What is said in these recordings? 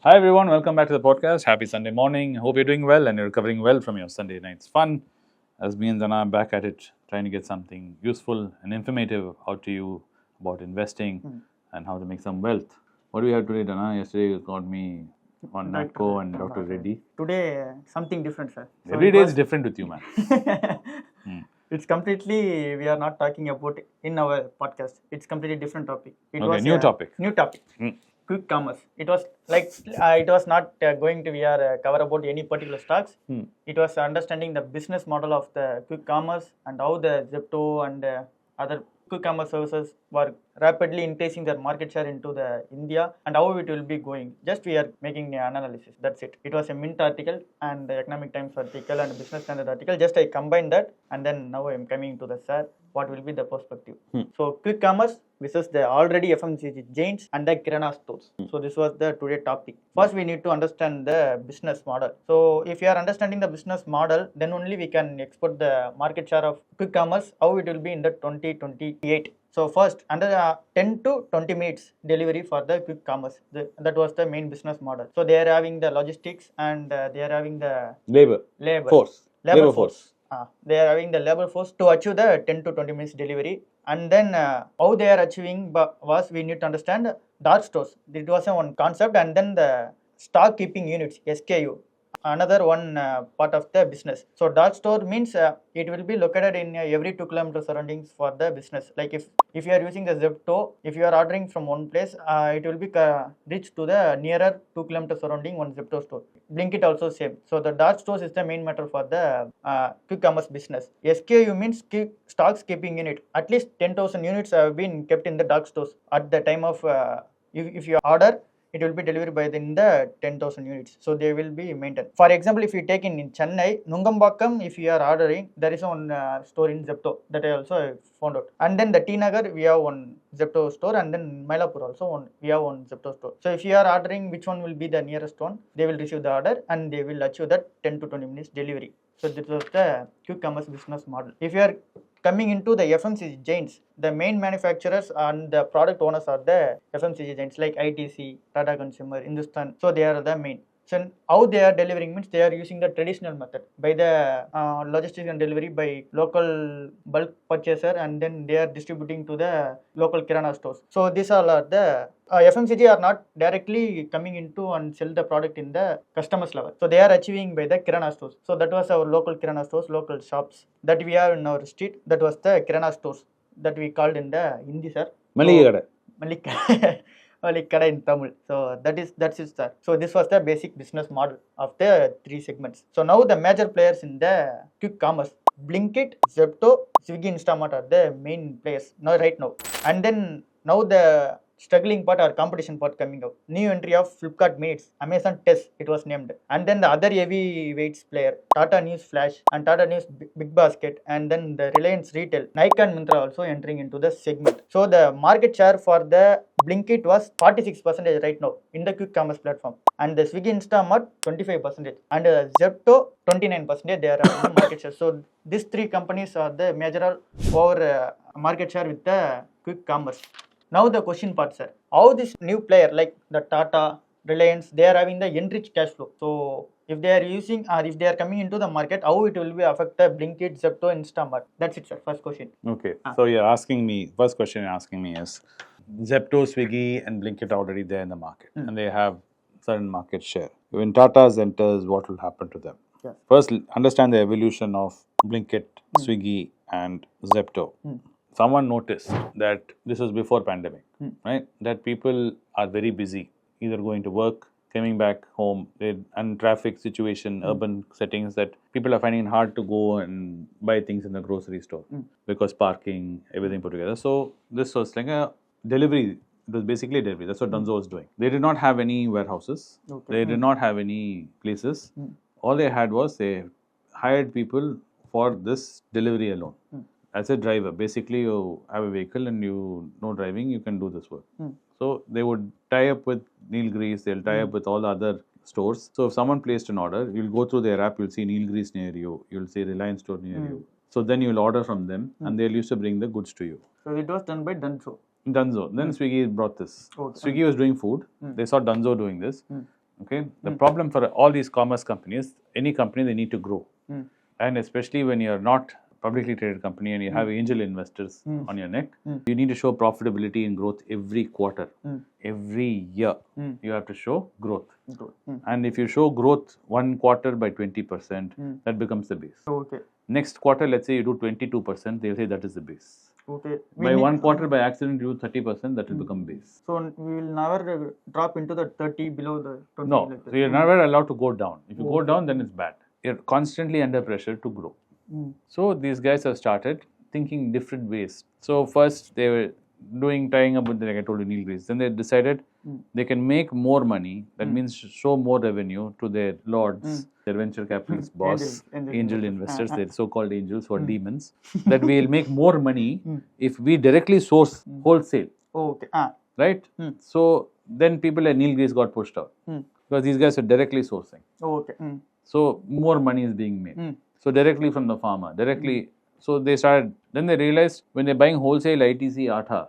Hi everyone, welcome back to the podcast. Happy Sunday morning. Hope you're doing well and you're recovering well from your Sunday night's fun. As me and Dhana are back at it, trying to get something useful and informative out to you about investing and how to make some wealth. What do we have today, Dhana? Yesterday you got me on Natco and Dr. Reddy. Today, something different, sir. Every day is different with you, man. It's completely, we are not talking about in our podcast. It's completely different topic. New topic. New topic. Quick commerce. It was like, it was not going to be a cover about any particular stocks. It was understanding the business model of the quick commerce and how the Zepto and other quick commerce services were rapidly increasing their market share into the India and how it will be going. Just we are making an analysis. That's it. It was a Mint article and the Economic Times article and Business Standard article. Just I combined that and then now I am coming to the sir. What will be the perspective? So quick commerce versus the already FMCG giants and the Kirana stores. So this was the today topic. First we need to understand the business model. So if you are understanding the business model, then only we can export the market share of quick commerce, how it will be in the 2028. So first, under 10 to 20 minutes delivery for the quick commerce. That was the main business model. So they are having the logistics and they are having the Labor force. They are having the labor force to achieve the 10 to 20 minutes delivery. And then how they are achieving was we need to understand dark stores. It was one concept, and then the stock keeping units, SKU. Another one part of the business. So dark store means it will be located in every 2 kilometer surroundings for the business. Like if you are using the Zepto, if you are ordering from one place, it will be reached to the nearer 2 kilometer surrounding one Zepto store. Blinkit also same. So the dark stores is the main matter for the quick commerce business. SKU means stocks keeping unit. At least 10,000 units have been kept in the dark stores at the time of if you order. It will be delivered by the 10,000 units. So they will be maintained. For example, if you take in Chennai, Nungambakam, if you are ordering, there is one store in Zepto that I also found out. And then the T Nagar, we have one Zepto store, and then Mylapore also we have one Zepto store. So if you are ordering which one will be the nearest one, they will receive the order and they will achieve that 10 to 20 minutes delivery. So this was the quick commerce business model. If you are coming into the FMCG giants, the main manufacturers and the product owners are the FMCG giants like ITC, Tata Consumer, Hindustan. So they are the main. So how they are delivering means they are using the traditional method by the logistics and delivery by local bulk purchaser, and then they are distributing to the local Kirana stores. So these all are the FMCG are not directly coming into and sell the product in the customer's level. So they are achieving by the Kirana stores. So that was our local Kirana stores, local shops that we have in our street. That was the Kirana stores that we called in the Hindi, sir. Malikada in Tamil. So that's it, sir. So this was the basic business model of the three segments. So now the major players in the quick commerce, Blinkit, Zepto, Swiggy, Instamart are the main players right now. And then now the struggling part or competition part coming out. New entry of Flipkart Minutes, Amazon Test, it was named. And then the other heavyweights player, Tata News Flash and Tata News Big Basket, and then the Reliance Retail, Nike and Myntra also entering into the segment. So the market share for the Blinkit was 46% right now in the quick commerce platform. And the Swiggy Instamart 25%. And Zepto 29% they are in the market share. So these three companies are the major over market share with the quick commerce. Now the question part, sir. How this new player like the Tata, Reliance, they are having the enriched cash flow. So if they are using or if they are coming into the market, how it will be affect the Blinkit, Zepto, Instamart? That's it, sir. First question. Okay. So you're asking me, first question you're asking me is, Zepto, Swiggy and Blinkit are already there in the market and they have certain market share. When Tata's enters, what will happen to them? Yes. First, understand the evolution of Blinkit, Swiggy and Zepto. Someone noticed that this was before pandemic, right? That people are very busy, either going to work, coming back home, and traffic situation, urban settings, that people are finding it hard to go and buy things in the grocery store because parking, everything put together. So this was like a delivery. It was basically delivery. That's what Dunzo was doing. They did not have any warehouses. Okay. They did not have any places. All they had was they hired people for this delivery alone. As a driver, basically you have a vehicle and you know driving, you can do this work. So they would tie up with Nilgiris, they'll tie up with all the other stores. So if someone placed an order, you'll go through their app, you'll see Nilgiris near you, you'll see Reliance store near you. So then you'll order from them and they'll used to bring the goods to you. So it was done by Dunzo. Then Swiggy brought this. Swiggy was doing food. They saw Dunzo doing this. Okay, the problem for all these commerce companies, any company, they need to grow, and especially when you're not publicly traded company and you have angel investors on your neck, you need to show profitability and growth every quarter, every year. You have to show growth, and if you show growth one quarter by 20%, that becomes the base. Okay. Next quarter, let's say you do 22%, they'll say that is the base. Okay. By one quarter, by accident, you do 30%, that will become base. So we will never drop into the 30 below the 20. No, like that. so you're never allowed to go down. If you go down, then it's bad. You're constantly under pressure to grow. So these guys have started thinking different ways. So first they were tying up with, like I told you, Neil Grace. Then they decided they can make more money. That means show more revenue to their lords, their venture capitalist boss, angel investors, their so-called angels or demons. That we'll make more money if we directly source wholesale. Okay. Right? So then people like Neil Grace got pushed out because these guys are directly sourcing. Okay. So more money is being made. So directly from the farmer, directly. So they started, then they realized when they're buying wholesale ITC atta,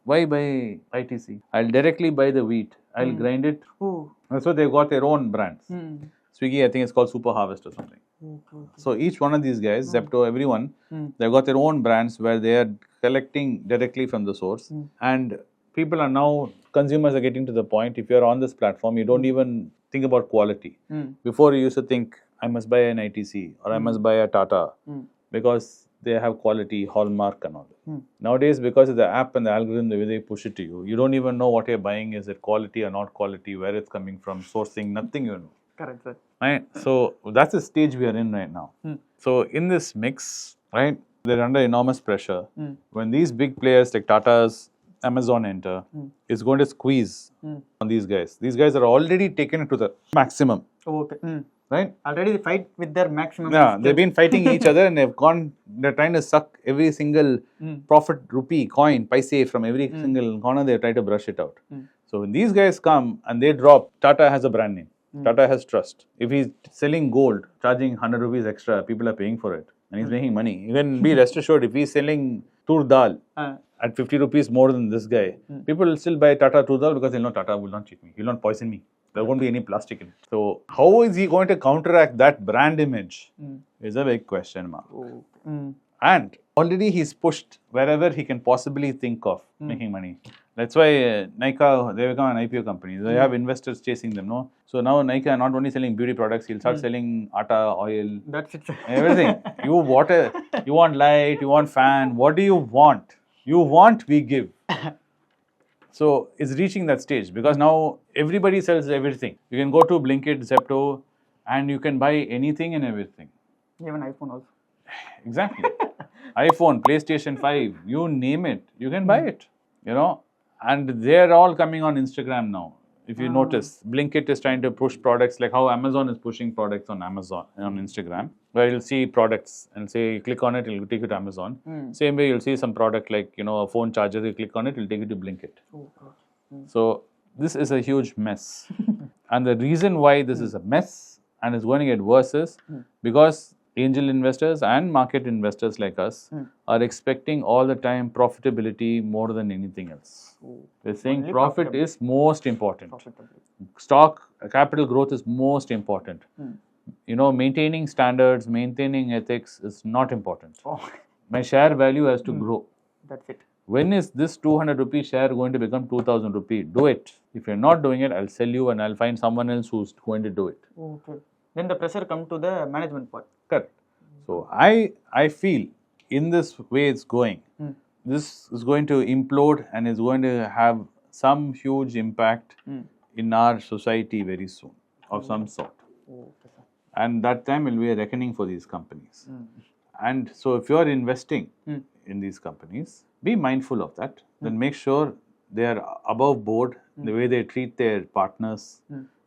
why buy ITC? I'll directly buy the wheat, I'll grind it. And so they got their own brands. Swiggy, I think it's called Super Harvest or something. So each one of these guys, Zepto, everyone, they've got their own brands where they are collecting directly from the source. And people are now, consumers are getting to the point, if you're on this platform, you don't even think about quality. Before you used to think, I must buy an ITC or I must buy a Tata because they have quality, hallmark and all that. Nowadays, because of the app and the algorithm, the way they push it to you, you don't even know what you're buying, is it quality or not quality, where it's coming from, sourcing, nothing you know. Correct, sir. Right? So that's the stage we are in right now. So in this mix, right, they're under enormous pressure. When these big players like Tata's, Amazon enter, it's going to squeeze on these guys. These guys are already taken it to the maximum. Okay. Right? Already they fight with their maximum. Yeah, they've been fighting each other and they're trying to suck every single profit rupee, coin, paise from every single corner, they try to brush it out. So when these guys come and they drop, Tata has a brand name. Tata has trust. If he's selling gold, charging 100 rupees extra, people are paying for it and he's making money. You can be rest assured, if he's selling tur dal at 50 rupees more than this guy, people will still buy Tata tur dal because they'll know Tata will not cheat me. He will not poison me. There won't be any plastic in it. So how is he going to counteract that brand image is a big question mark. And already he's pushed wherever he can possibly think of making money. That's why Nykaa, they become an IPO company. They have investors chasing them, no? So now Nykaa not only selling beauty products, he'll start selling atta, oil, That's it. everything. You want light, you want fan, what do you want? You want, we give. So it's reaching that stage because now everybody sells everything. You can go to Blinkit, Zepto, and you can buy anything and everything. Even iPhone also. Exactly. iPhone, PlayStation 5, you name it, you can buy it, you know. And they're all coming on Instagram now. If you notice, Blinkit is trying to push products like how Amazon is pushing products on Instagram, where you'll see products and say, click on it, it'll take you to Amazon. Same way, you'll see some product like, you know, a phone charger, you click on it, it'll take you to Blinkit. So this is a huge mess. And the reason why this is a mess and is going to get worse is because angel investors and market investors like us are expecting all the time profitability more than anything else. They're saying Only profit is most important. Stock capital growth is most important. You know, maintaining standards, maintaining ethics is not important. My share value has to grow. That's it. When is this 200 rupee share going to become 2000 rupee? Do it. If you're not doing it, I'll sell you and I'll find someone else who's going to do it. Okay. Then the pressure come to the management part. Correct. So I feel in this way it's going, this is going to implode and is going to have some huge impact in our society very soon of some sort. And that time will be a reckoning for these companies. And so if you're investing in these companies, be mindful of that. Then make sure they are above board, the way they treat their partners,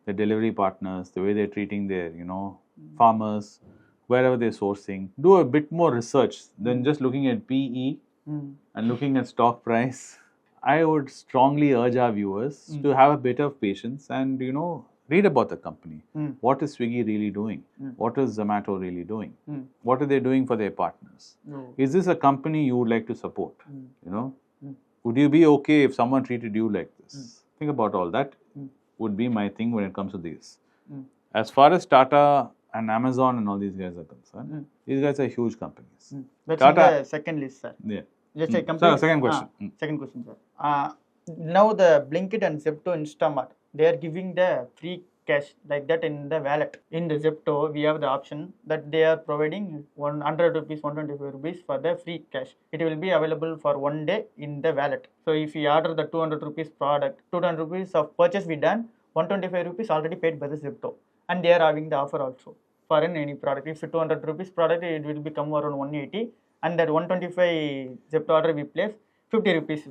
their delivery partners, the way they're treating their, you know, farmers, wherever they're sourcing. Do a bit more research than just looking at PE and looking at stock price. I would strongly urge our viewers to have a bit of patience and, you know, read about the company. What is Swiggy really doing? What is Zomato really doing? What are they doing for their partners? Is this a company you would like to support? You know, would you be okay if someone treated you like this? Think about all that. would be my thing when it comes to these. Mm. As far as Tata and Amazon and all these guys are concerned, these guys are huge companies. That's Tata, in the second list, sir. Yeah. Just a So, complete. second question. Second question, sir. Now the Blinkit and Zepto, Instamart, they are giving the free cash like that in the wallet. In the Zepto, we have the option that they are providing 100 rupees, 125 rupees for the free cash. It will be available for 1 day in the wallet. So if we order the 200 rupees product, 200 rupees of purchase we done, 125 rupees already paid by the Zepto, and they are having the offer also for any product. If 200 rupees product, it will become around 180, and that 125 Zepto order we place, 50 rupees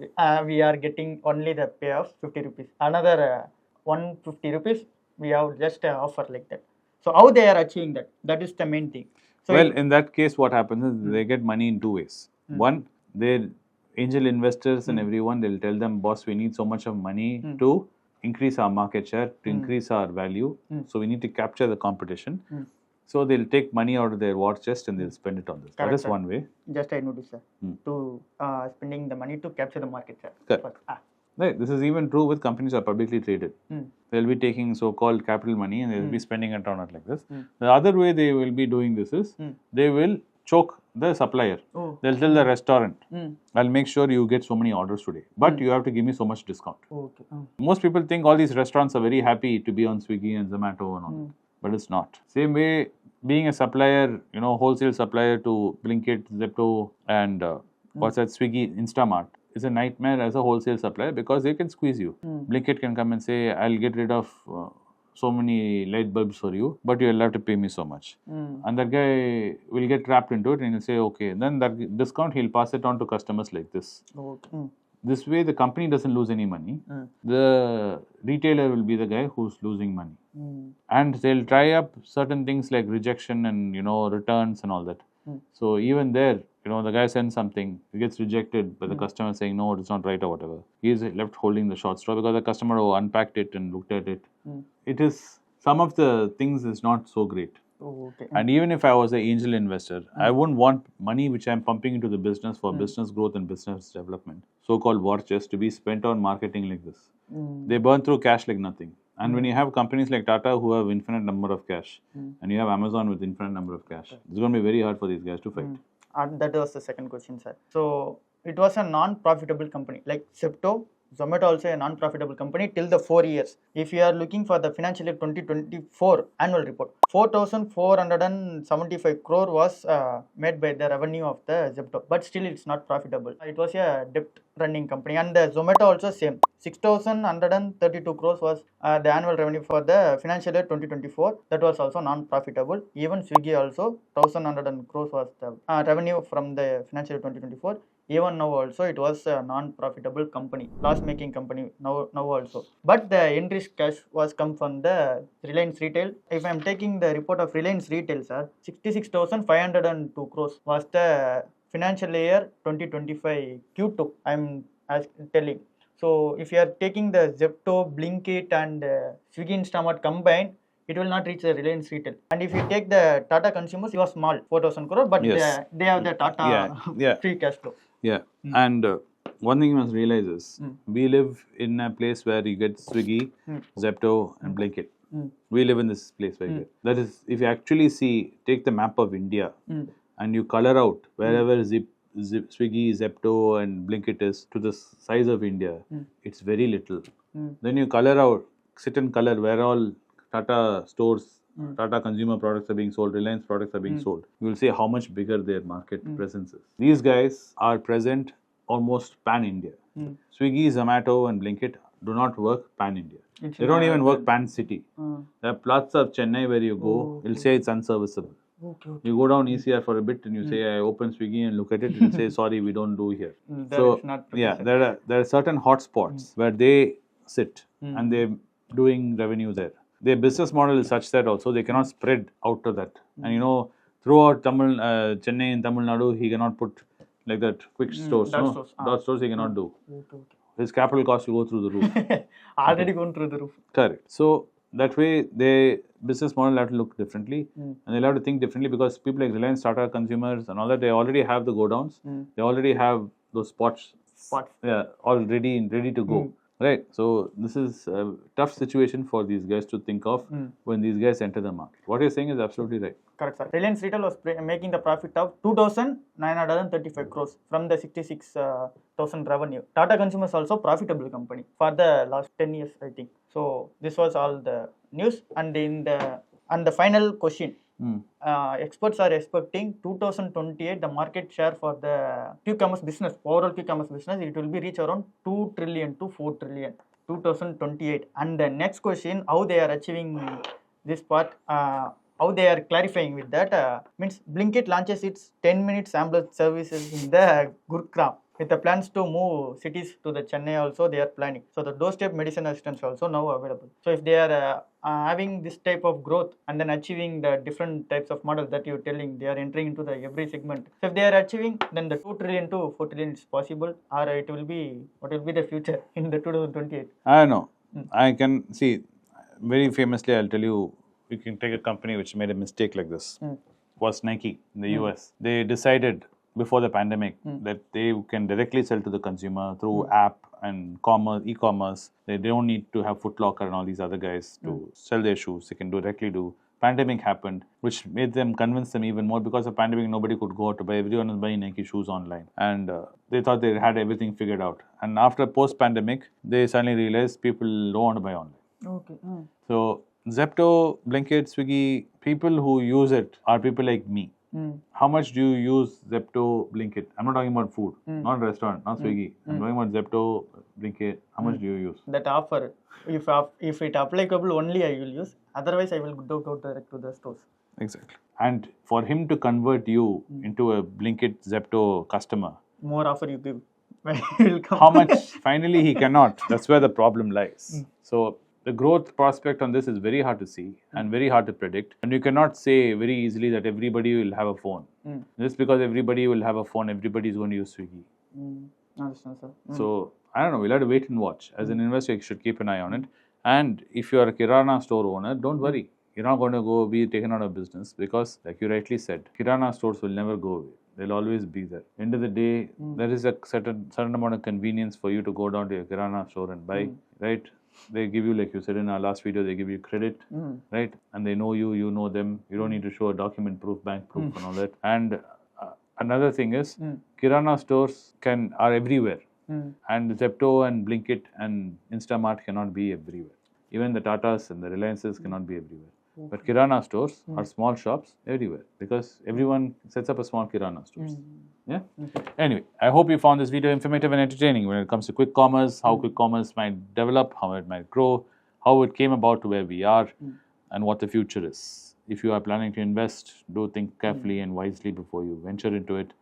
we are getting only the pay of 50 rupees. Another 150 rupees we have just offer like that. So how they are achieving that? That is the main thing. So well, in that case, what happens is they get money in two ways. One, their angel investors and everyone, they'll tell them, boss, we need so much of money to increase our market share, to increase our value. So we need to capture the competition. So they'll take money out of their war chest and they'll spend it on this. Correct, that is sir. one way. Just I noticed, sir, to spending the money to capture the market share. Correct. Right. This is even true with companies that are publicly traded. They'll be taking so-called capital money and they'll be spending it on it like this. The other way they will be doing this is they will choke the supplier. They'll tell the restaurant, I'll make sure you get so many orders today, but you have to give me so much discount. Okay. Most people think all these restaurants are very happy to be on Swiggy and Zomato and all that, but it's not. Same way, being a supplier, wholesale supplier to Blinkit, Zepto and Swiggy, Instamart, is a nightmare as a wholesale supplier because they can squeeze you. Blinkit can come and say, I'll get rid of so many light bulbs for you, but you'll have to pay me so much. And that guy will get trapped into it and he'll say, okay, then that discount, he'll pass it on to customers like this. Okay. This way, the company doesn't lose any money. The retailer will be the guy who's losing money. And they'll try up certain things like rejection and, returns and all that. So even there, the guy sends something, it gets rejected by the customer saying, no, it's not right or whatever. He is left holding the short straw because the customer unpacked it and looked at it. It is, some of the things is not so great. Okay. And even if I was an angel investor, I wouldn't want money which I'm pumping into the business for business growth and business development, so-called war chest, to be spent on marketing like this. They burn through cash like nothing. And when you have companies like Tata who have infinite number of cash, and you have Amazon with infinite number of cash, it's going to be very hard for these guys to fight. And that was the second question, sir. So it was a non-profitable company like Zepto. Zomato also a non-profitable company till the 4 years. If you are looking for the financial year 2024 annual report, 4,475 crore was made by the revenue of the Zepto, but still it's not profitable. It was a debt running company, and the Zomato also same. 6,132 crores was the annual revenue for the financial year 2024. That was also non-profitable. Even Swiggy also 1,100 crores was the revenue from the financial year 2024. Even now also it was a non-profitable company, loss-making company now also. But the end-risk cash was come from the Reliance Retail. If I am taking the report of Reliance Retail, sir, 66,502 crores was the financial year 2025 Q2. I am telling. So if you are taking the Zepto, Blinkit and Swiggy Instamart combined, it will not reach the Reliance Retail. And if you take the Tata Consumers, it was small, 4,000 crore, but Yes. they have the Tata free cash flow. Yeah. And one thing you must realize is we live in a place where you get Swiggy, Zepto and Blinkit. We live in this place where you get. That is, if you actually take the map of India and you color out wherever Swiggy, Zepto and Blinkit is to the size of India, it's very little. Then you sit and color where all Tata stores, Tata consumer products are being sold, Reliance products are being sold. You will see how much bigger their market presence is. These guys are present almost pan-India. Swiggy, Zomato and Blinkit do not work pan-India. They don't even work pan-city. There are parts of Chennai where you go, it'll say it's unserviceable. Okay. You go down ECR for a bit and you say, I open Swiggy and look at it, it'll say, sorry, we don't do here. So, there are certain hotspots where they sit and they're doing revenue there. Their business model is such that also they cannot spread out to that. And throughout Chennai and Tamil Nadu, he cannot put like that quick stores. Dot stores he cannot do. Okay. His capital cost will go through the roof. Already gone through the roof. Correct. So that way, their business model have to look differently, and they'll have to think differently because people like Reliance, Tata Consumers, and all that, they already have the go downs. They already have those spots. Yeah, all ready to go. Right. So this is a tough situation for these guys to think of when these guys enter the market. What you're saying is absolutely right. Correct, sir. Reliance Retail was making the profit of 2,935 crores from the 66,000 revenue. Tata Consumers also profitable company for the last 10 years, I think. So this was all the news. And the final question. Experts are expecting 2028 the market share for the q-commerce business, overall q-commerce business, it will be reach around 2 trillion to 4 trillion 2028. And the next question, how they are achieving this part, how they are clarifying with that, means Blinkit launches its 10-minute ambulance services in the Gurgaon with the plans to move cities to the Chennai also they are planning. So the doorstep medicine assistance also now available. So if they are having this type of growth and then achieving the different types of models that you're telling, they are entering into the every segment. So if they are achieving, then the 2 trillion to 4 trillion is possible, or it will be, what will be the future in the 2028? I know. I can see, very famously, I'll tell you, you can take a company which made a mistake like this. Was Nike in the US. They decided before the pandemic that they can directly sell to the consumer through app and e-commerce. They don't need to have Foot Locker and all these other guys to sell their shoes. They can directly do. Pandemic happened, which made them convince them even more. Because of pandemic, nobody could go out to buy. Everyone was buying Nike shoes online, and they thought they had everything figured out. And after post-pandemic, they suddenly realized people don't want to buy online. Okay. So Zepto, Blinkit, Swiggy, people who use it are people like me. How much do you use Zepto, Blinkit? I'm not talking about food, not restaurant, not Swiggy. I'm talking about Zepto, Blinkit. How much do you use? That offer, if it applicable only I will use. Otherwise, I will go direct to the stores. Exactly. And for him to convert you into a Blinkit, Zepto customer, more offer you give, will come. How much? Finally, he cannot. That's where the problem lies. So the growth prospect on this is very hard to see and very hard to predict. And you cannot say very easily that everybody will have a phone. Just because everybody will have a phone, everybody is going to use Swiggy. Understand, sir. So I don't know. We'll have to wait and watch. As an investor, you should keep an eye on it. And if you are a Kirana store owner, don't worry. You're not going to be taken out of business because, like you rightly said, Kirana stores will never go away. They'll always be there. End of the day, there is a certain amount of convenience for you to go down to your Kirana store and buy, right? They give you, like you said in our last video, they give you credit, right? And they know you, you know them. You don't need to show a document proof, bank proof and all that. And another thing is, Kirana stores are everywhere. And Zepto and Blinkit and Instamart cannot be everywhere. Even the Tatas and the Reliances cannot be everywhere. But Kirana stores are small shops everywhere because everyone sets up a small Kirana stores. Yeah. Anyway, I hope you found this video informative and entertaining when it comes to quick commerce, how quick commerce might develop, how it might grow, how it came about to where we are, and what the future is. If you are planning to invest, do think carefully and wisely before you venture into it.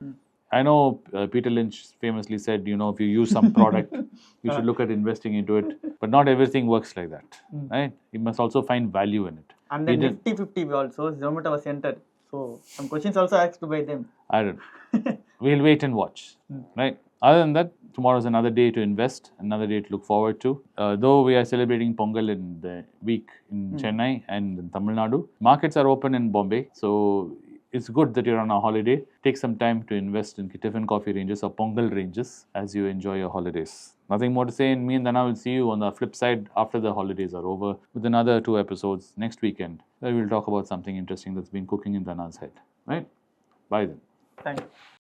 I know Peter Lynch famously said, you know, if you use some product, you should look at investing into it. But not everything works like that, right? You must also find value in it. And then Nifty 50 also, Zomato was entered. So some questions also asked by them. I don't know. We'll wait and watch, right? Other than that, tomorrow is another day to invest, another day to look forward to. Though we are celebrating Pongal in the week in Chennai and in Tamil Nadu, markets are open in Bombay. So it's good that you're on a holiday. Take some time to invest in Tiffin coffee ranges or Pongal ranges as you enjoy your holidays. Nothing more to say, and me and Dhana will see you on the flip side after the holidays are over with another 2 episodes next weekend where we'll talk about something interesting that's been cooking in Dhana's head. Right? Bye then. Thank you.